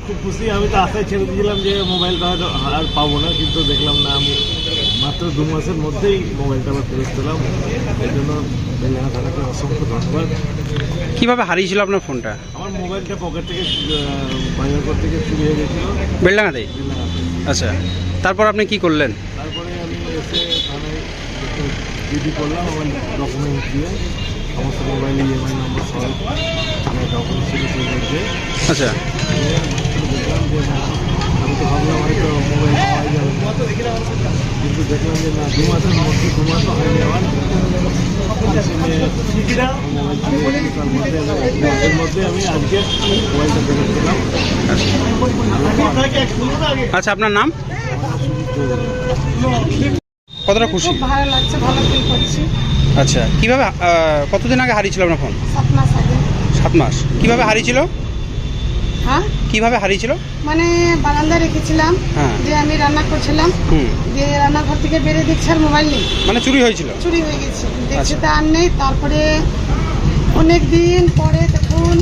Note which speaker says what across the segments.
Speaker 1: খুব খুশি। আমি তো আশায় ছেড়ে দিয়েছিলাম যে মোবাইলটা হয়তো আর পাবো না, কিন্তু দেখলাম না, আমি মাত্র 2 মাসের মধ্যেই মোবাইলটা আবার ফেরত পেলাম। এই জন্য বেলডাঙ্গা থানাকে অসংখ্য ধন্যবাদ।
Speaker 2: কিভাবে হারিয়েছিল আপনার ফোনটা?
Speaker 1: আমার মোবাইলটা পকেট থেকে বাজারঘর থেকে চুরি হয়ে গেছিলো
Speaker 2: বেলডাঙ্গাতেই।
Speaker 1: বেলডাঙ্গাতে।
Speaker 2: আচ্ছা, তারপর আপনি কি করলেন?
Speaker 1: তারপরে আমি এসে থানায় জিডি করলাম আমার ডকুমেন্টস দিয়ে, সমস্ত মোবাইল ইএমআই নম্বর সহ ডকুমেন্টস ছিল সেই মধ্যে।
Speaker 2: আচ্ছা,
Speaker 1: দেখলাম যে না, আমি তো ভাবলাম হয়তো মোবাইল পাওয়া যাবে না, কিন্তু দেখলাম যে না, 2 মাসের মধ্যে 2 মাসও হয়নি আমার মোবাইল মধ্যে আমি আজকে মোবাইলটা ফেরত পেলাম।
Speaker 2: আচ্ছা, আপনার নাম? কতটা খুশি?
Speaker 3: খুব ভালো লাগছে, ভালো ফিল করছি।
Speaker 2: আচ্ছা, কিভাবে কতদিন আগে হারিয়েছিল আপনার ফোন?
Speaker 3: 7 মাস আগে।
Speaker 2: 7 মাস। কিভাবে হারিয়েছিল?
Speaker 3: হ্যাঁ,
Speaker 2: কিভাবে হারিয়েছিল?
Speaker 3: মানে বারান্দায় রেখেছিলাম,
Speaker 2: হ্যাঁ।
Speaker 3: যে আমি রান্না করছিলাম, যে রান্নাঘর থেকে বেরিয়ে দেখছি আর মোবাইল নেই,
Speaker 2: মানে চুরি হয়েছিল?
Speaker 3: চুরি হয়ে গেছে। দেখছি
Speaker 2: আচ্ছা।
Speaker 3: তা আর নেই। তারপরে অনেক দিন পরে দেখুন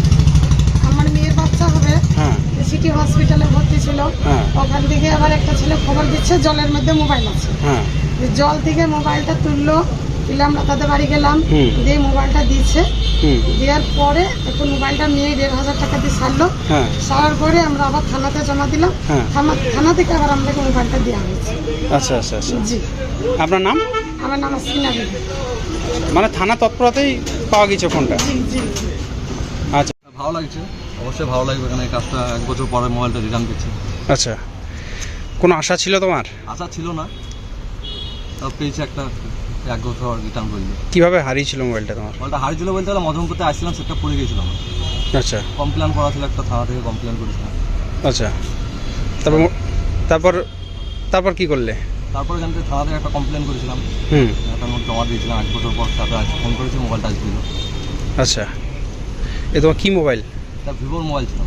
Speaker 3: আমার মেয়ের বাচ্চা হবে,
Speaker 2: হ্যাঁ
Speaker 3: সিটি হসপিটালে ভর্তি ছিল।
Speaker 2: হ্যাঁ
Speaker 3: ওখান থেকে আবার একটা ছেলে খবর দিচ্ছে জলের মধ্যে মোবাইল আছে।
Speaker 2: হ্যাঁ
Speaker 3: যে জল থেকে মোবাইলটা তুলে আমরা তাদের বাড়ি গেলাম,
Speaker 2: হুম।
Speaker 3: দিয়ে মোবাইলটা দিচ্ছে।
Speaker 2: হুম।
Speaker 3: দেওয়ার পরে এখন মোবাইলটা নিয়ে 1,500 টাকা দিয়ে সারলো।
Speaker 2: হ্যাঁ
Speaker 3: সারার পরে আমরা আবার থানাতে জমা দিলাম।
Speaker 2: হ্যাঁ।
Speaker 3: থানা থেকে আবার আমাদেরকে মোবাইলটা দেওয়া হয়েছে।
Speaker 2: আচ্ছা আচ্ছা আচ্ছা।
Speaker 3: জি,
Speaker 2: আপনার নাম?
Speaker 3: আমার নাম আসমিনা বিবি।
Speaker 2: মানে থানা তৎপরতাই পাওয়া গেছে ফোনটা?
Speaker 3: জি জি।
Speaker 2: আচ্ছা
Speaker 4: ভালো লাগছে, অবশ্যই ভালো লাগবে, কারণ এই কাজটা 1 বছর পরে মোবাইলটা রিটার্ন দিচ্ছে।
Speaker 2: আচ্ছা, কোনো আশা ছিল তোমার?
Speaker 4: আশা ছিল না, তাও পেয়েছি একটা 1 বছর রিটার্ন করল।
Speaker 2: কিভাবে হারিয়েছিল মোবাইলটা তোমার?
Speaker 4: মোবাইলটা হারিয়েছিল বলতে গেলে মজমপুরতে আসছিলাম, সেটা পড়ে গেছিলাম।
Speaker 2: আচ্ছা
Speaker 4: কমপ্লেন করা ছিল, একটা থানা থেকে কমপ্লেন করেছিলাম।
Speaker 2: আচ্ছা, তারপর তারপর তারপর কি করলে?
Speaker 4: তারপরে এখান থেকে থানা থেকে একটা কমপ্লেন করেছিলাম,
Speaker 2: হুম।
Speaker 4: একটা নোট জমা দিয়েছিলাম 1 বছর পর। তারপরে আজ ফোন করেছি, মোবাইলটা আজ দিল।
Speaker 2: আচ্ছা, এ তোমার কী মোবাইল?
Speaker 4: তা ভিভোর মোবাইল ছিল।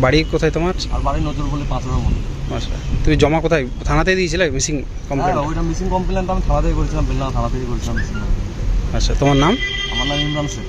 Speaker 2: বাড়ি কোথায় তোমার?
Speaker 4: আর বাড়ি নজর বলে 5 টাকার মতো।
Speaker 2: আচ্ছা, তুমি জমা কোথায়, থানাতে দিয়েছিলে মিসিং কমপ্লেন?
Speaker 4: হ্যাঁ, ওইটা মিসিং কমপ্লেনটা আমি থানা থেকে করেছিলাম, বেলডাঙ্গা থানা থেকে করেছিলাম মিসিং।
Speaker 2: আচ্ছা, তোমার নাম?
Speaker 4: আমার নাম ইমরান শেখ।